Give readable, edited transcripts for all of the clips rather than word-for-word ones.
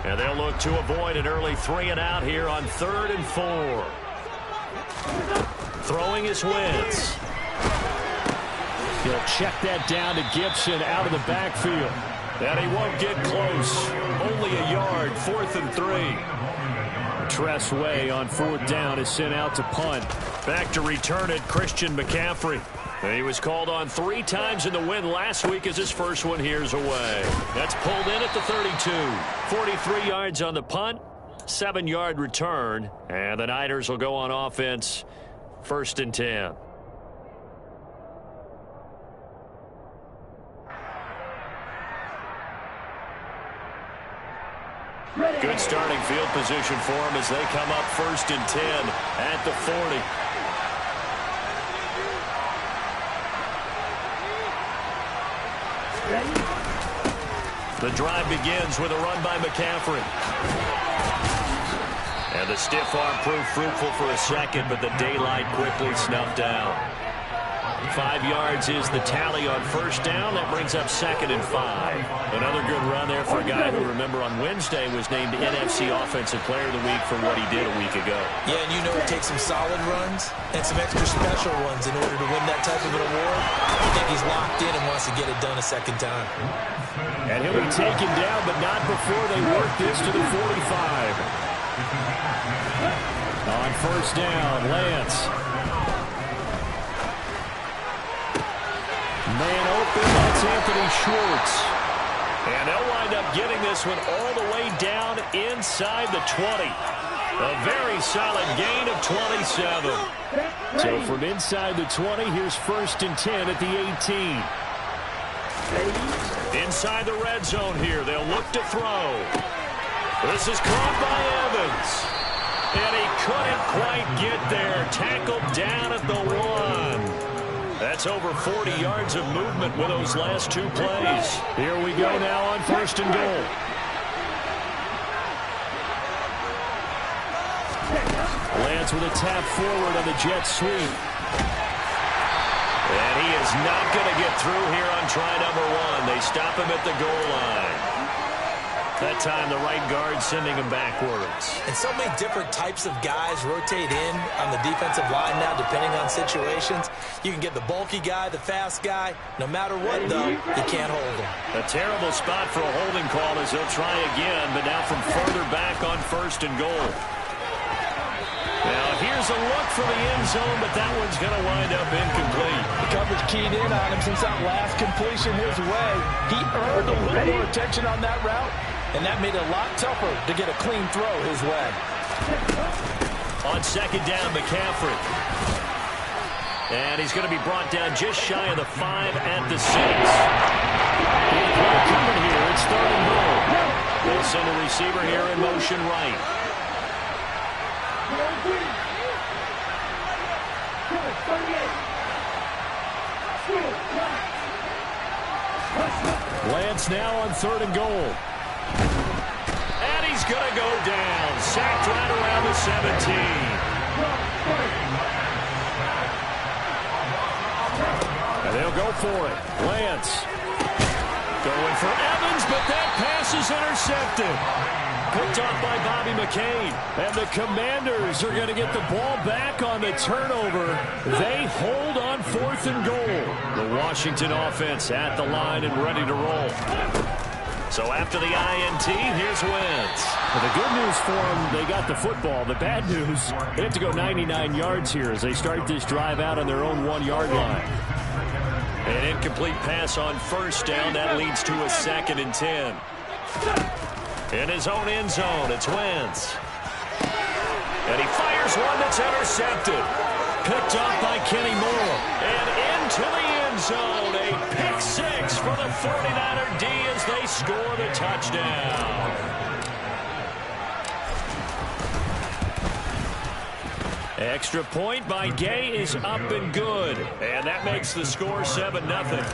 And they'll look to avoid an early 3-and-out here on 3rd and 4. Throwing is Wentz. He'll check that down to Gibson out of the backfield. And he won't get close. Only a yard, 4th and 3. Tress Way on 4th down is sent out to punt. Back to return it, Christian McCaffrey. He was called on 3 times in the win last week as his first one here's away. That's pulled in at the 32. 43 yards on the punt, 7-yard return. And the Niners will go on offense, 1st and 10. Good starting field position for him as they come up 1st and 10 at the 40. The drive begins with a run by McCaffrey. And the stiff arm proved fruitful for a second, but the daylight quickly snuffed out. 5 yards is the tally on 1st down. That brings up 2nd and 5. Another good run there for a guy who, remember, on Wednesday was named NFC Offensive Player of the Week for what he did a week ago. Yeah, and you know it takes some solid runs and some extra special ones in order to win that type of an award. I think he's locked in and wants to get it done a second time. And he'll be taken down, but not before they work this to the 45. On 1st down, Lance. Man open, that's Anthony Schwartz. And they'll wind up getting this one all the way down inside the 20. A very solid gain of 27. So from inside the 20, here's 1st and 10 at the 18. Inside the red zone here, they'll look to throw. This is caught by Evans. And he couldn't quite get there. Tackled down at the 1. That's over 40 yards of movement with those last 2 plays. Here we go now on 1st and goal. Lance with a tap forward on the jet sweep. And he is not going to get through here on try number 1. They stop him at the goal line. That time the right guard sending him backwards. And so many different types of guys rotate in on the defensive line now depending on situations. You can get the bulky guy, the fast guy. No matter what, though, you can't hold him. A terrible spot for a holding call as they'll try again, but now from further back on 1st and goal. Now here's a look for the end zone, but that one's going to wind up incomplete. The coverage keyed in on him since that last completion his way. He earned a little more attention on that route, and that made it a lot tougher to get a clean throw his way. On 2nd down, McCaffrey. And he's going to be brought down just shy of the 5 at the 6. Coming here, it's 3rd and goal. They send a receiver here in motion right. Lance now on 3rd and goal. And he's going to go down. Sacked right around the 17. And they'll go for it. Lance going for Evans, but that pass is intercepted. Picked off by Bobby McCain. And the Commanders are going to get the ball back on the turnover. They hold on 4th and goal. The Washington offense at the line and ready to roll. So after the INT, here's Wentz. Well, the good news for them, they got the football. The bad news, they have to go 99 yards here as they start this drive out on their own 1-yard line. An incomplete pass on 1st down. That leads to a 2nd and 10. In his own end zone, it's Wentz. And he fires one that's intercepted. Picked off by Kenny Moore. And into the end zone. A pick 6 for the 49er D as they score the touchdown. Extra point by Gay is up and good. And that makes the score 7-0.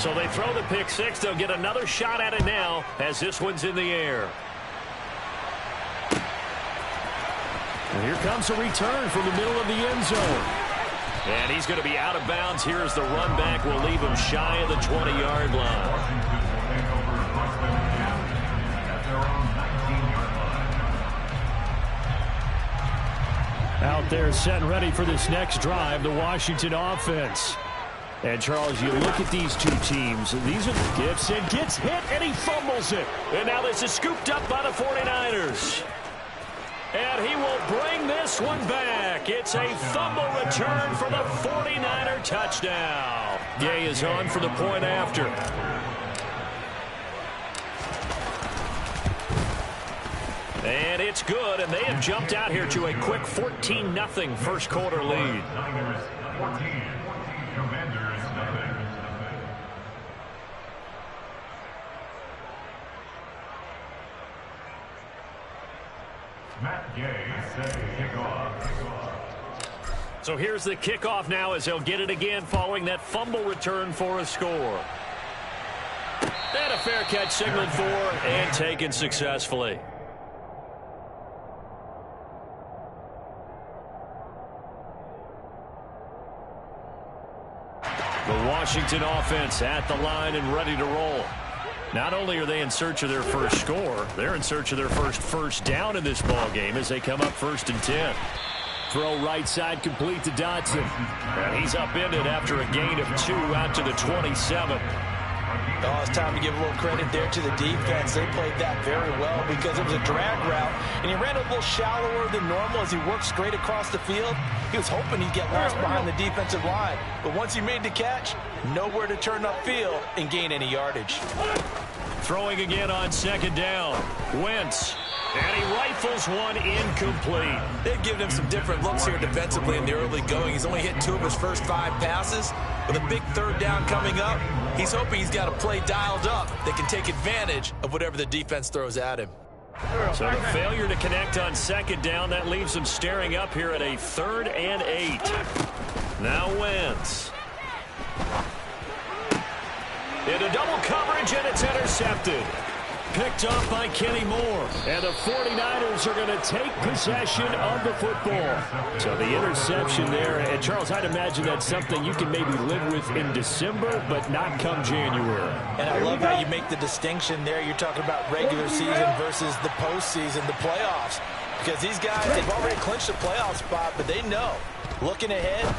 So they throw the pick 6. They'll get another shot at it now as this one's in the air. And here comes a return from the middle of the end zone. And he's going to be out of bounds here as the run back will leave him shy of the 20-yard line. there setting ready for this next drive, the Washington offense. And, Charles, you look at these two teams. These are gifts and gets hit, and he fumbles it. And now this is scooped up by the 49ers. And he will bring this one back. It's a fumble return for the 49er touchdown. Gay is on for the point after. And it's good, and they have jumped out here to a quick 14-0 first quarter lead. Niners 14, Commanders nothing. Matt Gay set to kick off. So here's the kickoff now as they'll get it again following that fumble return for a score. And a fair catch signaled for and taken successfully. The Washington offense at the line and ready to roll. Not only are they in search of their first score, they're in search of their first down in this ball game as they come up 1st and 10. Throw right side complete to Dotson. And he's upended after a gain of 2 out to the 27. Oh, it's time to give a little credit there to the defense. They played that very well because it was a drag route, and he ran a little shallower than normal as he worked straight across the field. He was hoping he'd get lost behind the defensive line, but once he made the catch, nowhere to turn upfield and gain any yardage. Throwing again on 2nd down. Wentz. And he rifles one incomplete. They've given him some different looks here defensively in the early going. He's only hit 2 of his first 5 passes. With a big 3rd down coming up, he's hoping he's got a play dialed up that can take advantage of whatever the defense throws at him. So the failure to connect on 2nd down, that leaves them staring up here at a 3rd and 8. Now Wentz. Into double coverage, and it's intercepted. Picked off by Kenny Moore. And the 49ers are going to take possession of the football. So the interception there. And, Charles, I'd imagine that's something you can maybe live with in December, but not come January. And I love how you make the distinction there. You're talking about regular season versus the postseason, the playoffs. Because these guys, they've already clinched a playoff spot, but they know, looking ahead,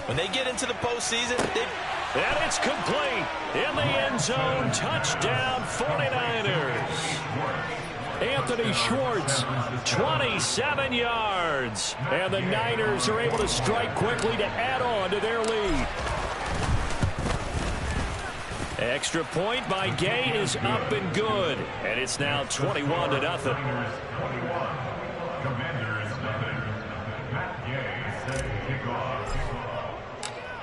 when they get into the postseason, and it's complete in the end zone. Touchdown 49ers. Anthony Schwartz, 27 yards. And the Niners are able to strike quickly to add on to their lead. Extra point by Gay is up and good. And it's now 21-0. Commanders nothing. Matt Gay set to kick off.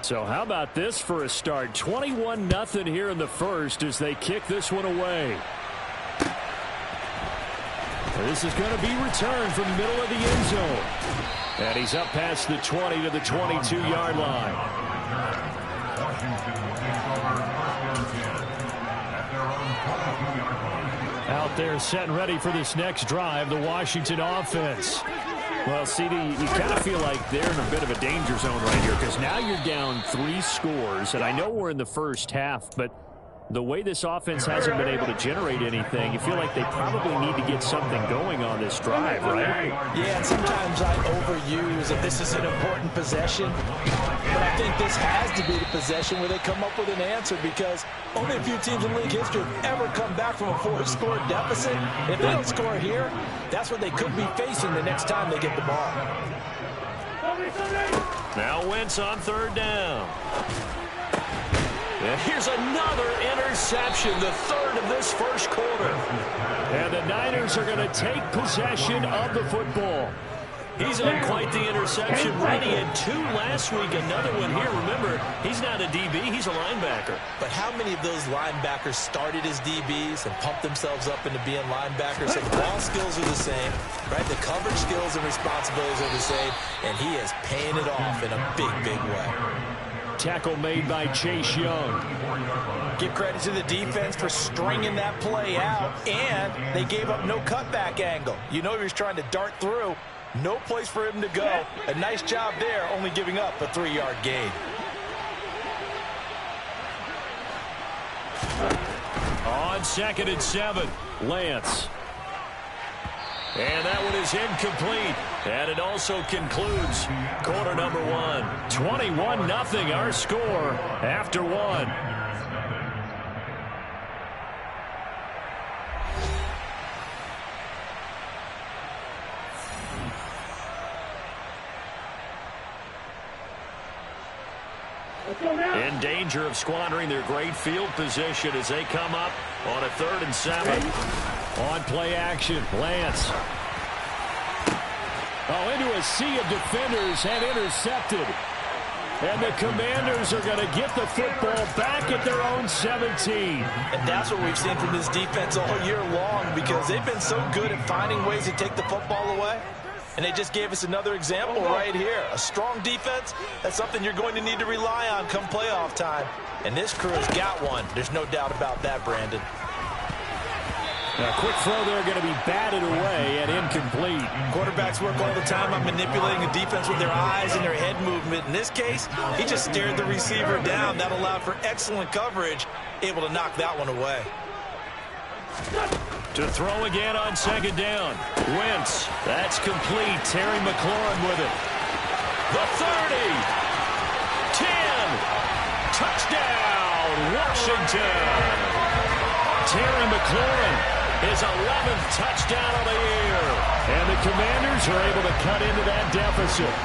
So how about this for a start? 21-0 here in the first as they kick this one away. This is going to be returned from the middle of the end zone. And he's up past the 20 to the 22-yard line. Out there set and ready for this next drive, the Washington offense. Well, CD, you kind of feel like they're in a bit of a danger zone right here because now you're down 3 scores, and I know we're in the first half, but the way this offense hasn't been able to generate anything, you feel like they probably need to get something going on this drive, right? Yeah, and sometimes I overuse if this is an important possession, but I think this has to be the possession where they come up with an answer because only a few teams in league history have ever come back from a 4-score deficit. If they don't score here, that's what they could be facing the next time they get the ball. Now Wentz on 3rd down. And here's another interception, the 3rd of this first quarter. And the Niners are going to take possession of the football. He's on quite the interception run. He had 2 last week, another one here. Remember, he's not a DB, he's a linebacker. But how many of those linebackers started as DBs and pumped themselves up into being linebackers? So the ball skills are the same, right? The coverage skills and responsibilities are the same, and he is paying it off in a big, big way. Tackle made by Chase Young. Give credit to the defense for stringing that play out, and they gave up no cutback angle. You know he was trying to dart through. No place for him to go. A nice job there, only giving up a 3-yard gain. On 2nd and 7, Lance. And that one is incomplete. And it also concludes quarter number one. 21-0 our score after one. In danger of squandering their great field position as they come up on a 3rd and 7. On play action, Lance. Oh, into a sea of defenders and intercepted. And the Commanders are going to get the football back at their own 17. And that's what we've seen from this defense all year long, because they've been so good at finding ways to take the football away. And they just gave us another example right here. A strong defense, that's something you're going to need to rely on come playoff time. And this crew has got one. There's no doubt about that, Brandon. A quick throw there going to be batted away and incomplete. Quarterbacks work all the time on manipulating the defense with their eyes and their head movement. In this case, he just stared the receiver down. That allowed for excellent coverage, able to knock that one away. To throw again on 2nd down. Wentz. That's complete. Terry McLaurin with it. The 30. 10. Touchdown, Washington. Terry McLaurin, his 11th touchdown of the year. And the Commanders are able to cut into that deficit.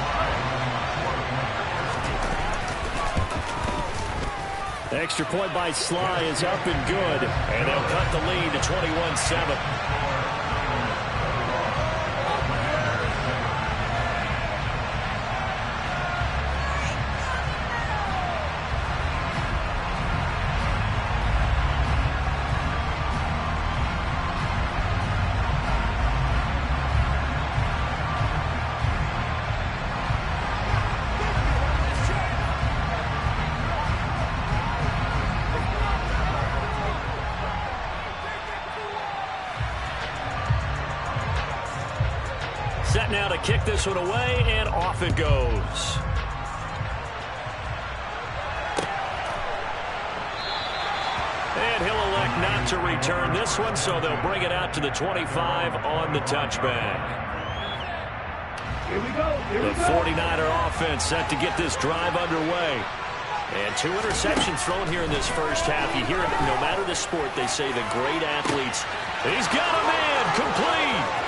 Extra point by Sly is up and good. And they'll cut the lead to 21-7. Set now to kick this one away, and off it goes. And he'll elect not to return this one, so they'll bring it out to the 25 on the touchback. Here we go. The 49er offense set to get this drive underway. And 2 interceptions thrown here in this first half. You hear it, no matter the sport, they say the great athletes. He's got a man, complete.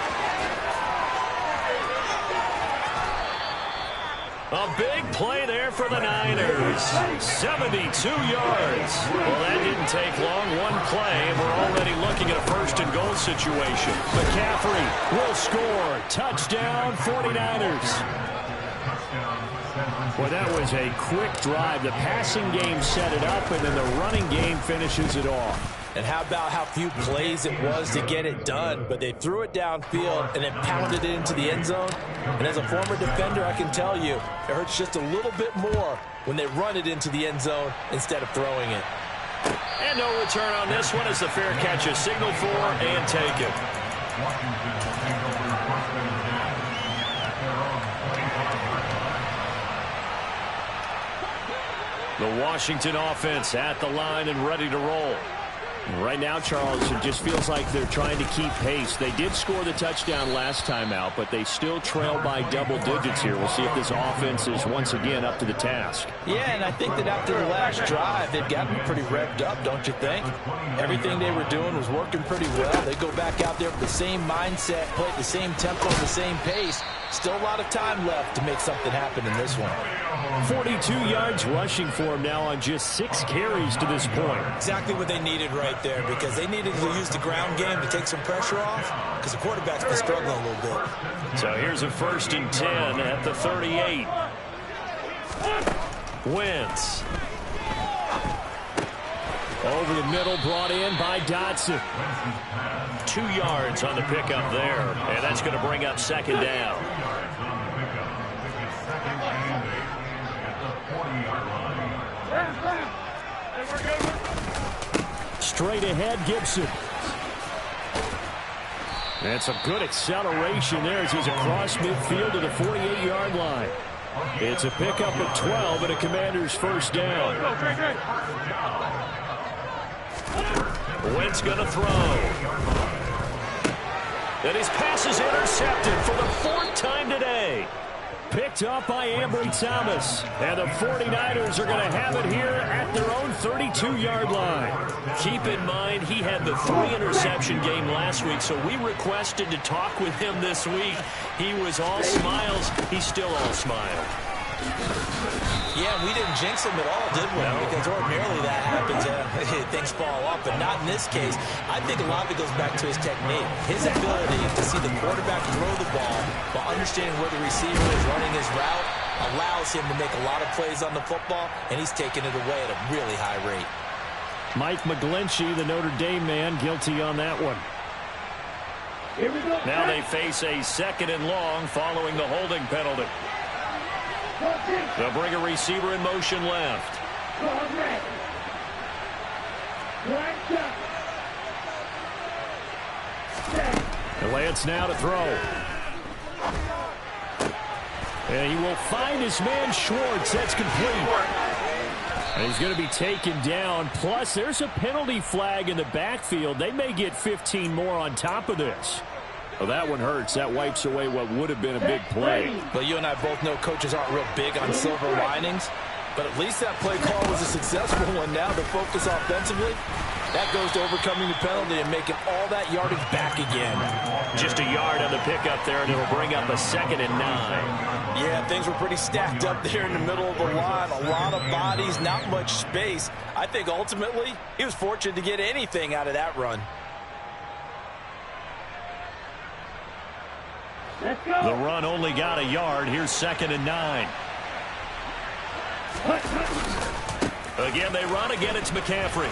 A big play there for the Niners. 72 yards. Well, that didn't take long. One play, and we're already looking at a 1st and goal situation. McCaffrey will score. Touchdown, 49ers. Well, that was a quick drive. The passing game set it up, and then the running game finishes it off. And how about how few plays it was to get it done, but they threw it downfield and then pounded it into the end zone. And as a former defender, I can tell you, it hurts just a little bit more when they run it into the end zone instead of throwing it. And no return on this one as the fair catch is signaled for and taken. The Washington offense at the line and ready to roll. Right now, Charles, it just feels like they're trying to keep pace. They did score the touchdown last time out, but they still trail by double digits here. We'll see if this offense is once again up to the task. Yeah, and I think that after the last drive, they've gotten pretty revved up, don't you think? Everything they were doing was working pretty well. They go back out there with the same mindset, play at the same tempo, the same pace. Still a lot of time left to make something happen in this one. 42 yards rushing for him now on just 6 carries to this point. Exactly what they needed right there, because they needed to use the ground game to take some pressure off, because the quarterback's been struggling a little bit. So here's a 1st and 10 at the 38. Wentz. Over the middle, brought in by Dotson. 2 yards on the pickup there, and that's going to bring up 2nd down. Straight ahead, Gibson. And some good acceleration there as he's across midfield to the 48-yard line. It's a pickup of 12 and a Commander's 1st down. Wentz going to throw. And his pass is intercepted for the 4th time today. Picked up by Ambry Thomas. And the 49ers are going to have it here at their own 32-yard line. Keep in mind, he had the 3-interception game last week, so we requested to talk with him this week. He was all smiles. He's still all smile. Yeah, we didn't jinx him at all, did we? No. Because ordinarily that happens, things fall off, but not in this case. I think a lot of it goes back to his technique. His ability to see the quarterback throw the ball while understanding where the receiver is running his route allows him to make a lot of plays on the football, and he's taking it away at a really high rate. Mike McGlinchey, the Notre Dame man, guilty on that one. Now they face a 2nd and long following the holding penalty. They'll bring a receiver in motion left. Lance now to throw. And he will find his man Schwartz. That's complete. And he's going to be taken down. Plus, there's a penalty flag in the backfield. They may get 15 more on top of this. Well, that one hurts. That wipes away what would have been a big play. Well, you and I both know coaches aren't real big on silver linings, but at least that play call was a successful one. Now to focus offensively, that goes to overcoming the penalty and making all that yardage back again. Just a yard on the pickup there, and it'll bring up a 2nd and 9. Yeah, things were pretty stacked up there in the middle of the line. A lot of bodies, not much space. I think ultimately he was fortunate to get anything out of that run. The run only got a yard. Here's 2nd and 9. Again, they run. Again, it's McCaffrey.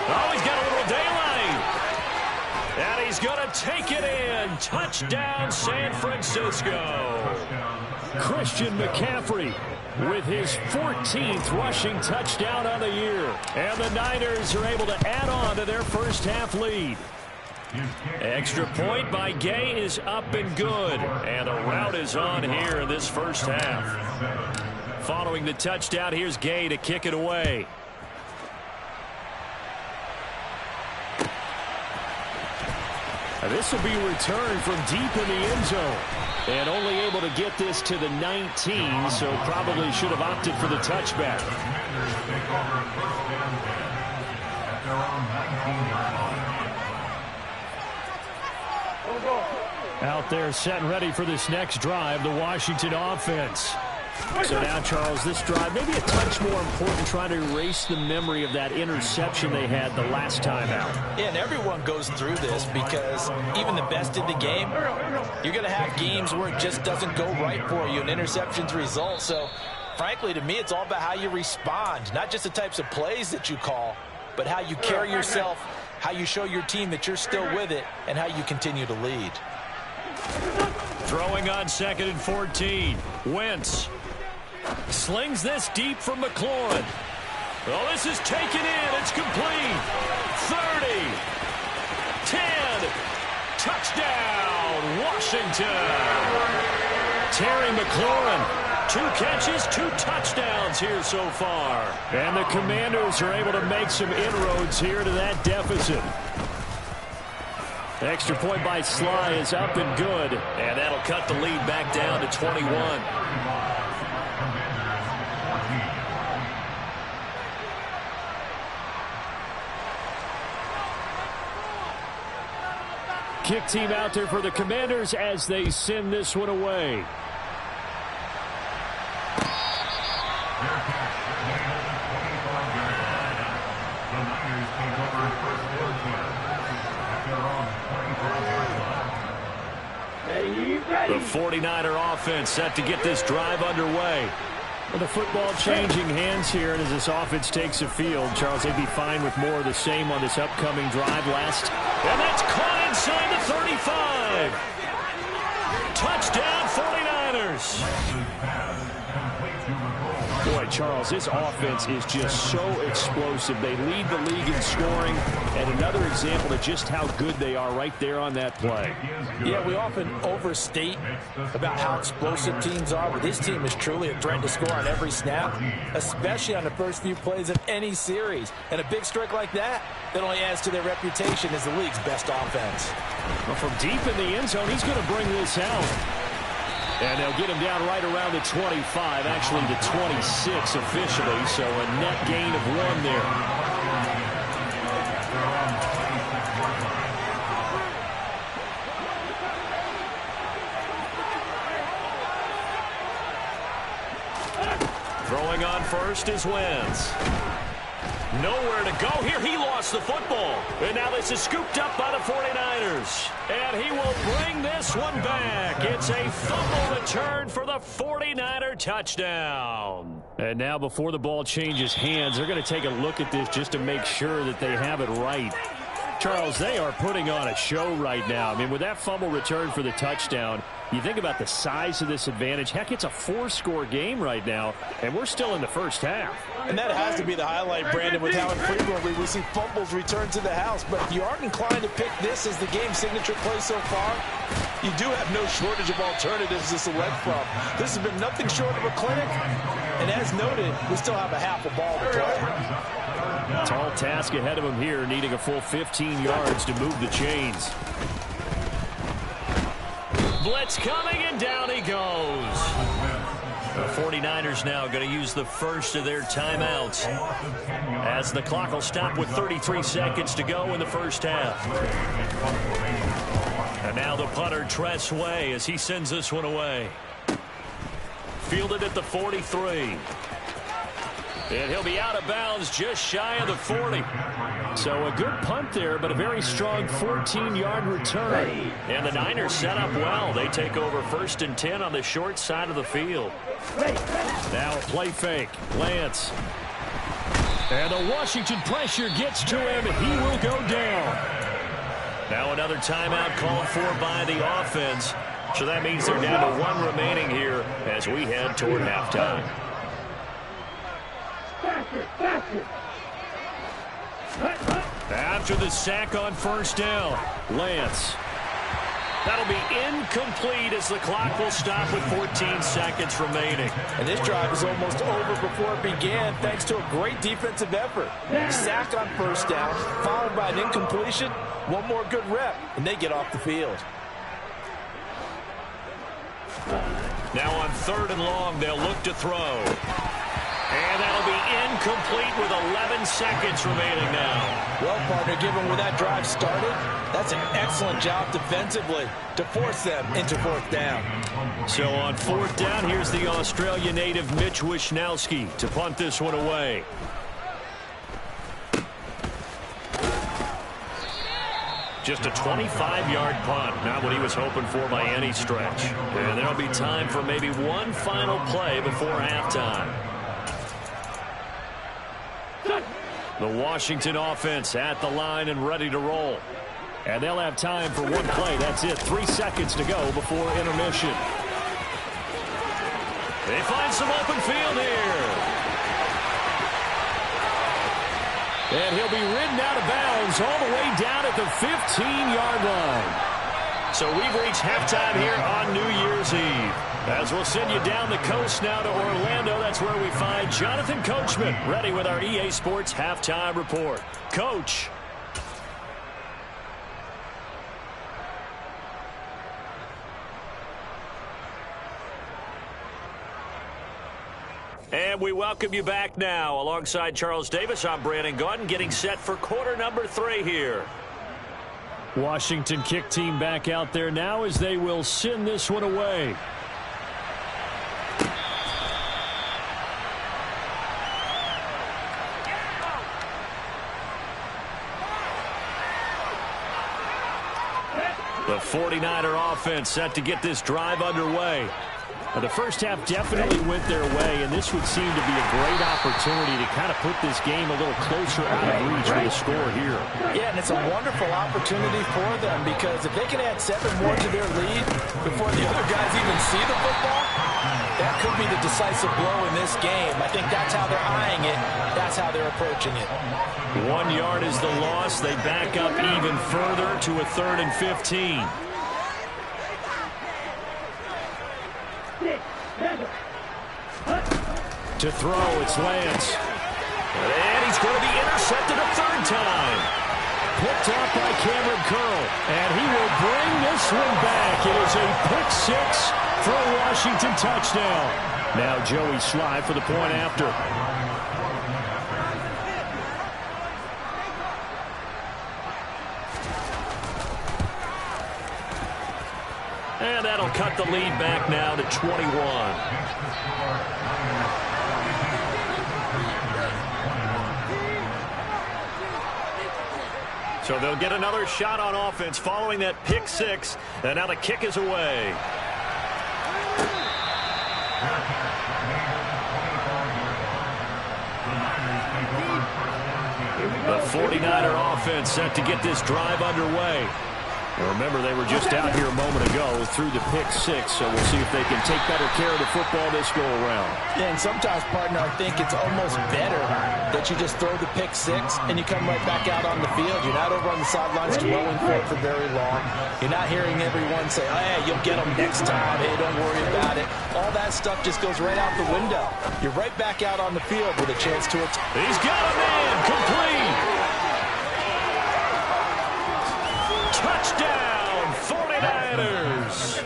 Oh, he's got a little daylight. And he's going to take it in. Touchdown, San Francisco. Christian McCaffrey with his 14th rushing touchdown on the year. And the Niners are able to add on to their first half lead. Extra point by Gay is up and good. And the route is on here in this first half. Following the touchdown, here's Gay to kick it away. This will be returned from deep in the end zone. And only able to get this to the 19, so probably should have opted for the touchback. Out there set and ready for this next drive, the Washington offense. So now, Charles, this drive maybe a touch more important, trying to erase the memory of that interception they had the last time out. Yeah, and everyone goes through this because even the best in the game, you're going to have games where it just doesn't go right for you, and interceptions result. So, frankly, to me, it's all about how you respond, not just the types of plays that you call, but how you carry yourself, how you show your team that you're still with it, and how you continue to lead. Throwing on 2nd and 14. Wentz slings this deep from McLaurin. Well, this is taken in. It's complete. 30. 10. Touchdown, Washington. Terry McLaurin. 2 catches, 2 touchdowns here so far. And the Commanders are able to make some inroads here to that deficit. The extra point by Sly is up and good. And that'll cut the lead back down to 21. Kick team out there for the Commanders as they send this one away. The 49er offense set to get this drive underway. Well, the football changing hands here, and as this offense takes the field, Charles, they'd be fine with more of the same on this upcoming drive. And that's caught inside the 35. Touchdown, 49ers. Boy, Charles, this offense is just so explosive. They lead the league in scoring, and another example of just how good they are right there on that play. Yeah, we often overstate about how explosive teams are, but this team is truly a threat to score on every snap, especially on the first few plays of any series. And a big strike like that only adds to their reputation as the league's best offense. Well, from deep in the end zone, he's going to bring this out. And they'll get him down right around the 25, actually the 26 officially, so a net gain of 1 there. Throwing on first is Wentz. Nowhere to go here. He lost the football. And now this is scooped up by the 49ers. And he will bring this one back. It's a fumble return for the 49er touchdown. And now before the ball changes hands, they're going to take a look at this just to make sure that they have it right. Charles, they are putting on a show right now. I mean, with that fumble return for the touchdown, you think about the size of this advantage. Heck, it's a 4-score game right now, and we're still in the first half. And that has to be the highlight, Brandon, with how infrequently we see fumbles return to the house. But if you aren't inclined to pick this as the game's signature play so far, you do have no shortage of alternatives to select from. This has been nothing short of a clinic. And as noted, we still have a half a ball to play. Tall task ahead of him here, needing a full 15 yards to move the chains. Blitz coming, and down he goes. The 49ers now going to use the first of their timeouts as the clock will stop with 33 seconds to go in the first half. And now the punter, Tress Way, as he sends this one away. Fielded at the 43. And he'll be out of bounds just shy of the 40. So a good punt there, but a very strong 14-yard return. And the Niners set up well. They take over 1st and 10 on the short side of the field. Now a play fake. Lance. And the Washington pressure gets to him. He will go down. Now another timeout called for by the offense. So that means they're down to 1 remaining here as we head toward halftime. After the sack on first down, Lance. That'll be incomplete as the clock will stop with 14 seconds remaining. And this drive is almost over before it began thanks to a great defensive effort. Sack on first down, followed by an incompletion. One more good rep, and they get off the field. Now on 3rd and long, they'll look to throw. And that'll be incomplete with 11 seconds remaining now. Well, partner, given where that drive started, that's an excellent job defensively to force them into 4th down. So on 4th down, here's the Australia native Mitch Wishnowsky to punt this one away. Just a 25-yard punt, not what he was hoping for by any stretch. And there'll be time for maybe one final play before halftime. The Washington offense at the line and ready to roll. And they'll have time for one play. That's it. 3 seconds to go before intermission. They find some open field here. And he'll be ridden out of bounds all the way down at the 15-yard line. So we've reached halftime here on New Year's Eve. As we'll send you down the coast now to Orlando, that's where we find Jonathan Coachman, ready with our EA Sports Halftime Report. Coach. And we welcome you back now. Alongside Charles Davis, I'm Brandon Gaudin, getting set for quarter number 3 here. Washington kick team back out there now as they will send this one away. The 49er offense set to get this drive underway. Now, the first half definitely went their way, and this would seem to be a great opportunity to kind of put this game a little closer out of reach with a score here. Yeah, and it's a wonderful opportunity for them because if they can add 7 more to their lead before the other guys even see the football, That could be the decisive blow in this game. I think that's how they're eyeing it. That's how they're approaching it. 1 yard is the loss. They back up even further to a 3rd and 15. To throw, it's Lance. And he's going to be intercepted a 3rd time. Picked off by Cameron Curl. And he will bring this one back. It is a pick 6 for a Washington touchdown. Now Joey Sly for the point after. And that'll cut the lead back now to 21. So they'll get another shot on offense following that pick 6. And now the kick is away. The 49er offense set to get this drive underway. Remember, they were just out here a moment ago through the pick 6, so we'll see if they can take better care of the football this go-around. Yeah, and sometimes, partner, I think it's almost better that you just throw the pick 6 and you come right back out on the field. You're not over on the sidelines dwelling for it for very long. You're not hearing everyone say, oh, hey, you'll get them next time. Hey, don't worry about it. All that stuff just goes right out the window. You're right back out on the field with a chance to attack. He's got a man complete. Touchdown, 49ers.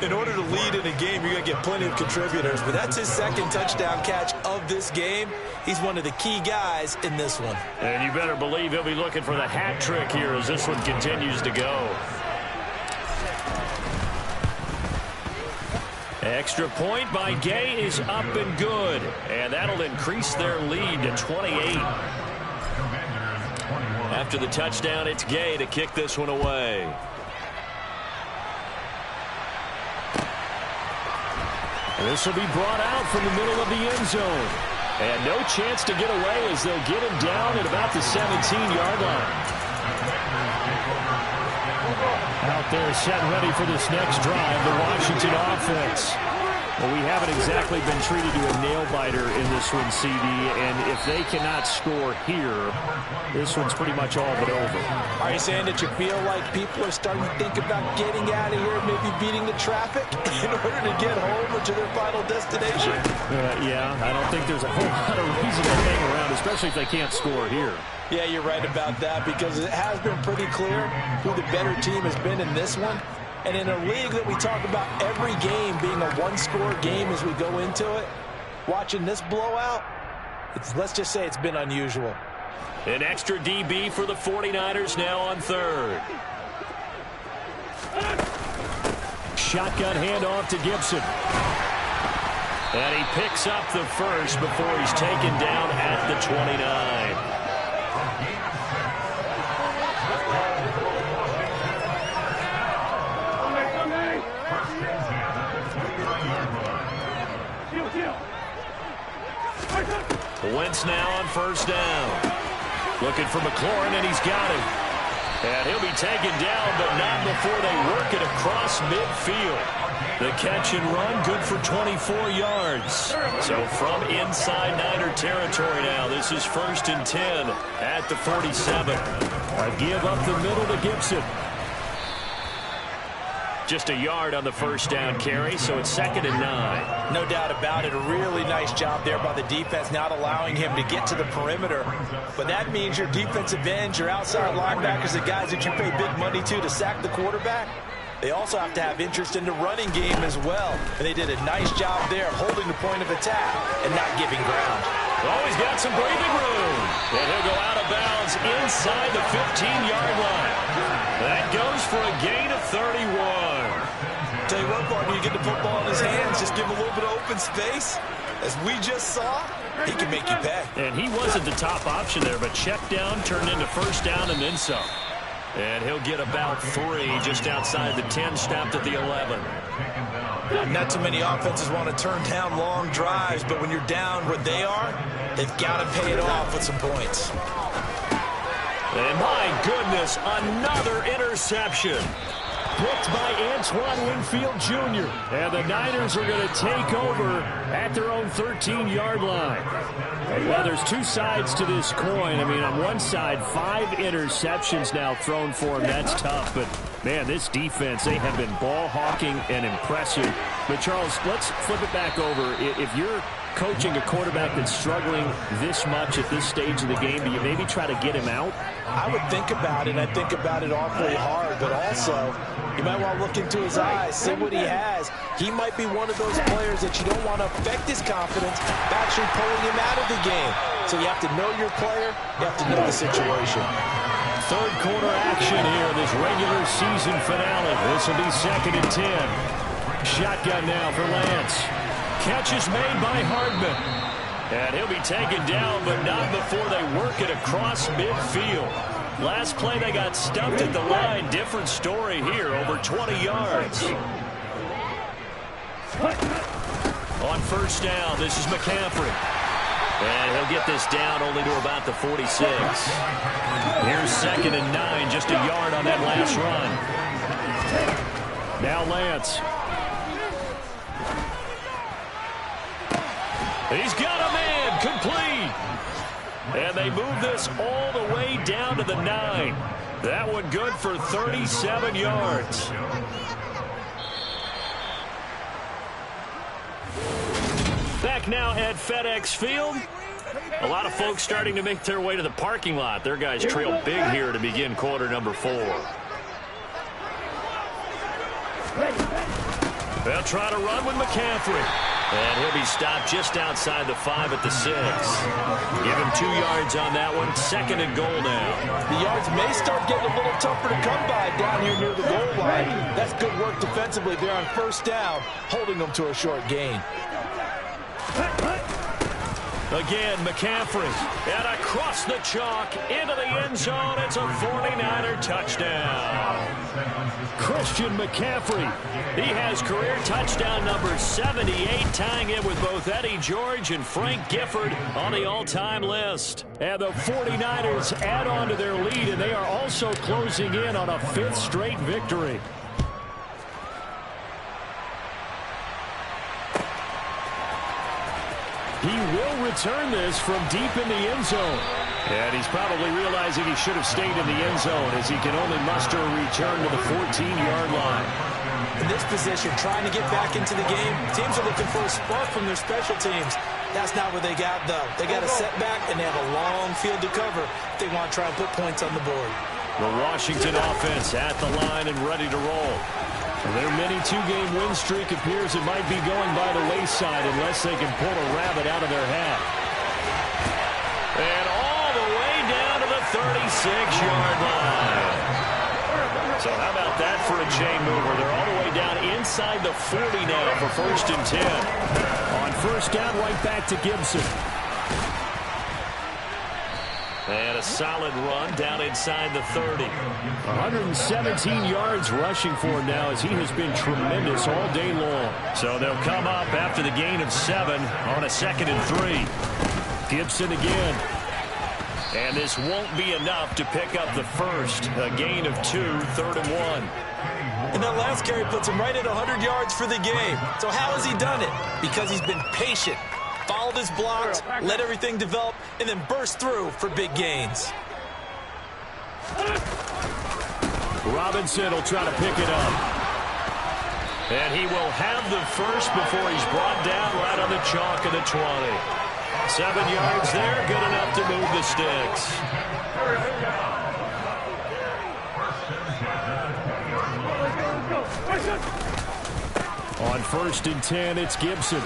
In order to lead in a game, you're going to get plenty of contributors, but that's his 2nd touchdown catch of this game. He's one of the key guys in this one. And you better believe he'll be looking for the hat trick here as this one continues to go. Extra point by Gay is up and good. And that'll increase their lead to 28. After the touchdown, it's Gay to kick this one away. And this will be brought out from the middle of the end zone. And no chance to get away as they'll get him down at about the 17-yard line. Out there set ready for this next drive, the Washington offense. Well, we haven't exactly been treated to a nail-biter in this one, CD, and if they cannot score here, this one's pretty much all but over. Are you saying that you feel like people are starting to think about getting out of here, maybe beating the traffic in order to get home or to their final destination? Yeah, I don't think there's a whole lot of reason to hang around, especially if they can't score here. Yeah, you're right about that because it has been pretty clear who the better team has been in this one. And in a league that we talk about every game being a one-score game as we go into it, watching this blowout, let's just say it's been unusual. An extra DB for the 49ers now on 3rd. Shotgun handoff to Gibson. And he picks up the first before he's taken down at the 29. Wentz now on 1st down. Looking for McLaurin, and he's got him. And he'll be taken down, but not before they work it across midfield. The catch and run, good for 24 yards. So from inside Niner territory now, this is 1st and 10 at the 47. A give up the middle to Gibson. Just a yard on the 1st down carry, so it's 2nd and 9. No doubt about it. A really nice job there by the defense, not allowing him to get to the perimeter. But that means your defensive ends, your outside linebackers, the guys that you pay big money to sack the quarterback, they also have to have interest in the running game as well. And they did a nice job there holding the point of attack and not giving ground. Oh, he's got some breathing room. And he'll go out of bounds inside the 15-yard line. That goes for a gain of 31. Tell you what, partner, you get the football in his hands, just give him a little bit of open space. As we just saw, he can make you pay. And he wasn't the top option there, but check down turned into 1st down and then some. And he'll get about 3 just outside the 10, stopped at the 11. Not too many offenses want to turn down long drives, but when you're down where they are, they've got to pay it off with some points. And my goodness, this, another interception. Picked by Antoine Winfield Jr. And the Niners are going to take over at their own 13-yard line. Well, there's two sides to this coin. I mean, on one side, 5 interceptions now thrown for him. That's tough. But, man, this defense, they have been ball hawking and impressive. But, Charles, let's flip it back over. If you're coaching a quarterback that's struggling this much at this stage of the game, do you maybe try to get him out? I would think about it. I think about it awfully hard, but also you might want to look into his eyes, see what he has. He might be one of those players that you don't want to affect his confidence by actually pulling him out of the game. So you have to know your player. You have to know the situation. Third quarter action here, this regular season finale. This will be 2nd and 10. Shotgun now for Lance. Catch is made by Hardman. And he'll be taken down, but not before they work it across midfield. Last play, they got stumped at the line. Different story here, over 20 yards. On first down, this is McCaffrey. And he'll get this down only to about the 46. Here's 2nd and 9, just a yard on that last run. Now Lance. He's got a man, complete. And they move this all the way down to the 9. That one good for 37 yards. Back now at FedEx Field. A lot of folks starting to make their way to the parking lot. Their guys trail big here to begin quarter number 4. They'll try to run with McCaffrey. And he'll be stopped just outside the 5 at the 6. Give him 2 yards on that one. 2nd and goal now. The yards may start getting a little tougher to come by down here near the goal line. That's good work defensively there on first down, holding them to a short gain. Again, McCaffrey. And across the chalk into the end zone. It's a 49er touchdown. Christian McCaffrey. He has career touchdown number 78, tying it with both Eddie George and Frank Gifford on the all-time list. And the 49ers add on to their lead, and they are also closing in on a 5th straight victory. He will return this from deep in the end zone. And he's probably realizing he should have stayed in the end zone as he can only muster a return to the 14-yard line. In this position, trying to get back into the game, teams are looking for a spark from their special teams. That's not what they got, though. They got a setback, and they have a long field to cover if they want to try and put points on the board. The Washington offense at the line and ready to roll. Their mini 2-game win streak appears it might be going by the wayside unless they can pull a rabbit out of their hat. And all the way down to the 36-yard line. So how about that for a chain mover? They're all the way down inside the 40 now for 1st and 10. On first down, right back to Gibson. And a solid run down inside the 30. 117 yards rushing for him now as he has been tremendous all day long. So they'll come up after the gain of 7 on a 2nd and 3. Gibson again. And this won't be enough to pick up the first. A gain of 2, 3rd and 1. And that last carry puts him right at 100 yards for the game. So how has he done it? Because he's been patient. Followed his blocks, let everything develop, and then burst through for big gains. Robinson will try to pick it up. And he will have the first before he's brought down right on the chalk of the 20. 7 yards there, good enough to move the sticks. On 1st and 10, it's Gibson.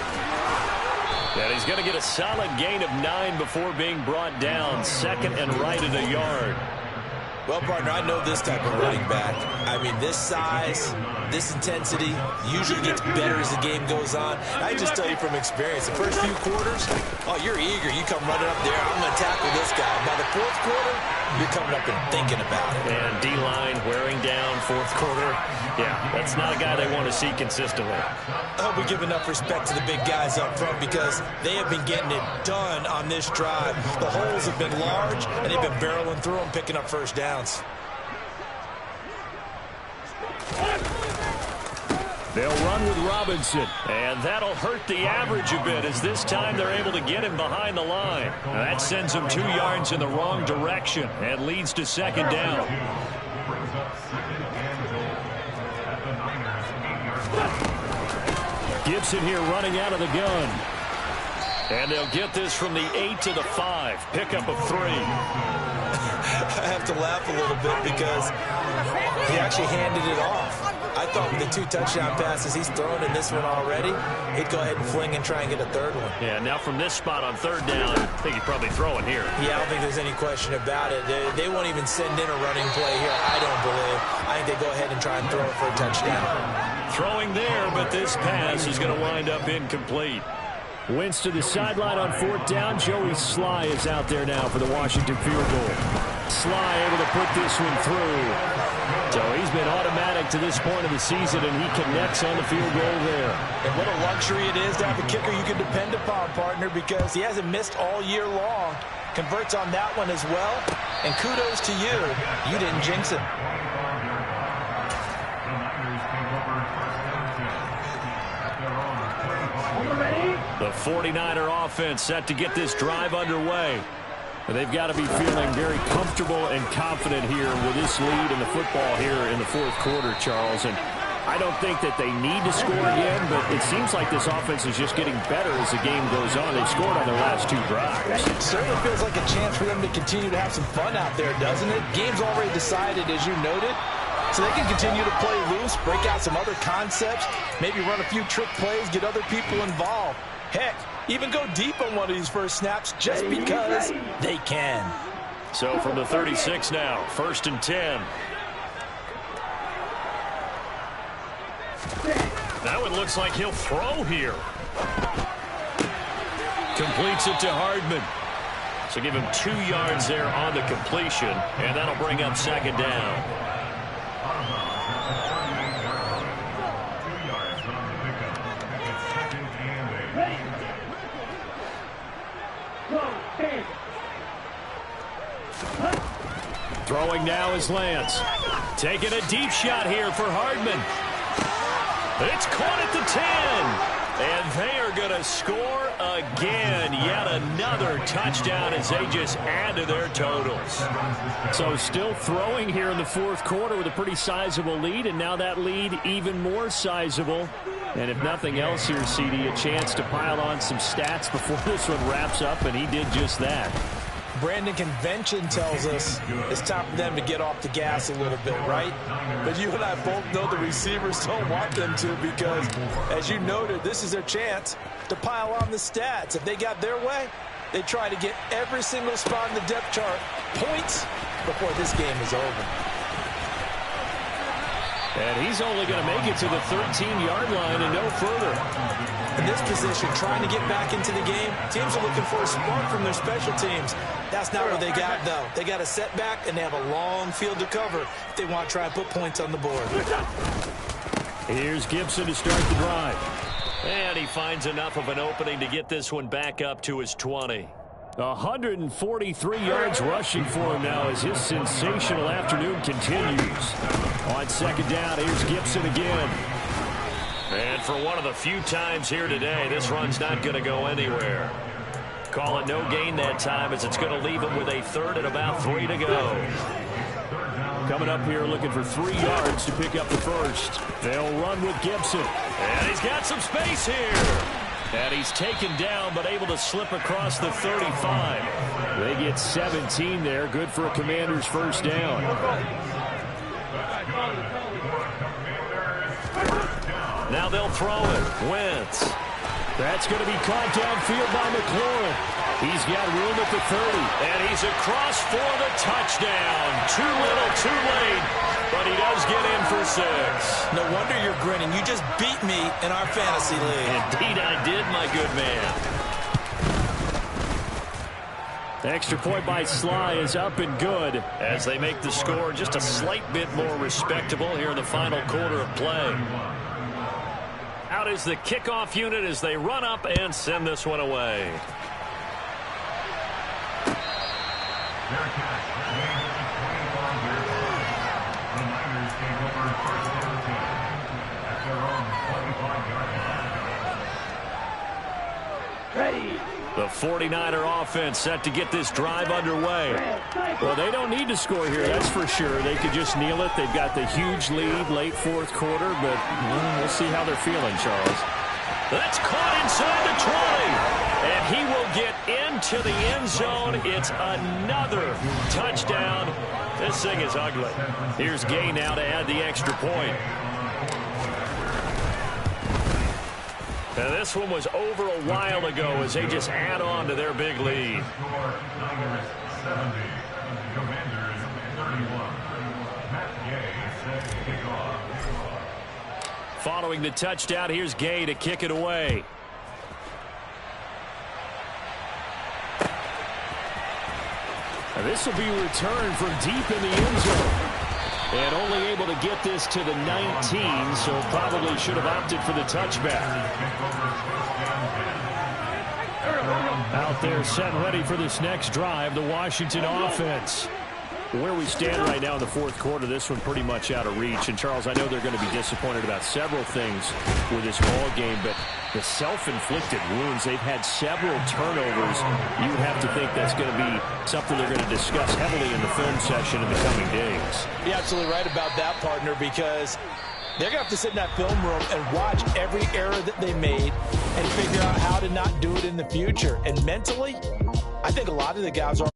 And he's going to get a solid gain of 9 before being brought down. 2nd and right at a yard. Well, partner, I know this type of running back. I mean, this size, this intensity usually gets better as the game goes on. I just tell you from experience, the first few quarters, oh, you're eager. You come running up there, I'm going to tackle this guy. By the 4th quarter, you're coming up and thinking about it. And D-line wearing down 4th quarter. Yeah, that's not a guy they want to see consistently. I hope we give enough respect to the big guys up front because they have been getting it done on this drive. The holes have been large, and they've been barreling through them, picking up first downs. They'll run with Robinson, and that'll hurt the average a bit as this time they're able to get him behind the line. Now that sends him 2 yards in the wrong direction and leads to second down. Gibson here running out of the gun. And they'll get this from the 8 to the 5. Pickup of 3. I have to laugh a little bit because he actually handed it off. I thought with the 2 touchdown passes he's thrown in this one already, he'd go ahead and fling and try and get a third one. Yeah, now from this spot on third down, I think he's probably throwing here. Yeah, I don't think there's any question about it. They won't even send in a running play here, I don't believe. I think they go ahead and try and throw it for a touchdown. Throwing there, but this pass is going to wind up incomplete. Wentz to the sideline on fourth down. Joey Sly is out there now for the Washington field goal. Sly able to put this one through. So he's been automatic to this point of the season, and he connects on the field goal there. And what a luxury it is to have a kicker you can depend upon, partner, because he hasn't missed all year long. Converts on that one as well. And kudos to you. You didn't jinx him. The 49er offense set to get this drive underway. But they've got to be feeling very comfortable and confident here with this lead in the football here in the fourth quarter, Charles. And I don't think that they need to score again, but it seems like this offense is just getting better as the game goes on. They've scored on their last 2 drives. It certainly feels like a chance for them to continue to have some fun out there, doesn't it? Game's already decided, as you noted. So they can continue to play loose, break out some other concepts, maybe run a few trick plays, get other people involved. Heck, even go deep on one of these first snaps just because they can. So from the 36 now, 1st and 10. Now it looks like he'll throw here. Completes it to Hardman. So give him 2 yards there on the completion, and that'll bring up second down. Throwing now is Lance. Taking a deep shot here for Hardman. It's caught at the 10. And they are going to score again. Yet another touchdown as they just add to their totals. So still throwing here in the fourth quarter with a pretty sizable lead. And now that lead even more sizable. And if nothing else here, CD, a chance to pile on some stats before this one wraps up. And he did just that. Brandon, convention tells us it's time for them to get off the gas a little bit, right? But you and I both know the receivers don't want them to because, as you noted, this is their chance to pile on the stats. If they got their way, they try to get every single spot in the depth chart points before this game is over. And he's only going to make it to the 13-yard line and no further. In this position, trying to get back into the game, teams are looking for a spark from their special teams. That's not what they got, though. They got a setback, and they have a long field to cover if they want to try and put points on the board. Here's Gibson to start the drive. And he finds enough of an opening to get this one back up to his 20. 143 yards rushing for him now as his sensational afternoon continues. On second down, here's Gibson again. And for one of the few times here today, this run's not going to go anywhere. Call it no gain that time as it's going to leave him with a 3rd and about 3 to go. Coming up here looking for 3 yards to pick up the first. They'll run with Gibson. And he's got some space here. And he's taken down but able to slip across the 35. They get 17 there. Good for a Commander's first down. Now they'll throw it. Wentz. That's going to be caught downfield by McLaurin. He's got room at the 30. And he's across for the touchdown. Too little, too late. But he does get in for 6. No wonder you're grinning. You just beat me in our fantasy league. Indeed I did, my good man. The extra point by Sly is up and good as they make the score just a slight bit more respectable here in the final quarter of play. Out is the kickoff unit as they run up and send this one away. The 49er offense set to get this drive underway. Well, they don't need to score here, that's for sure. They could just kneel it. They've got the huge lead late fourth quarter, but we'll see how they're feeling, Charles. That's caught inside the 20. And he will get into the end zone. It's another touchdown. This thing is ugly. Here's Gay now to add the extra point. Now, this one was over a while ago as they just add on to their big lead. Niners 70, Commanders 31. Matt Gay set to kick off. Following the touchdown, here's Gay to kick it away. Now, this will be returned from deep in the end zone. And only able to get this to the 19, so probably should have opted for the touchback. Out there set ready for this next drive, the Washington offense. Where we stand right now in the fourth quarter, this one pretty much out of reach. And, Charles, I know they're going to be disappointed about several things with this ball game, but the self-inflicted wounds, they've had several turnovers. You would have to think that's going to be something they're going to discuss heavily in the film session in the coming days. You're absolutely right about that, partner, because they're going to have to sit in that film room and watch every error that they made and figure out how to not do it in the future. And mentally, I think a lot of the guys are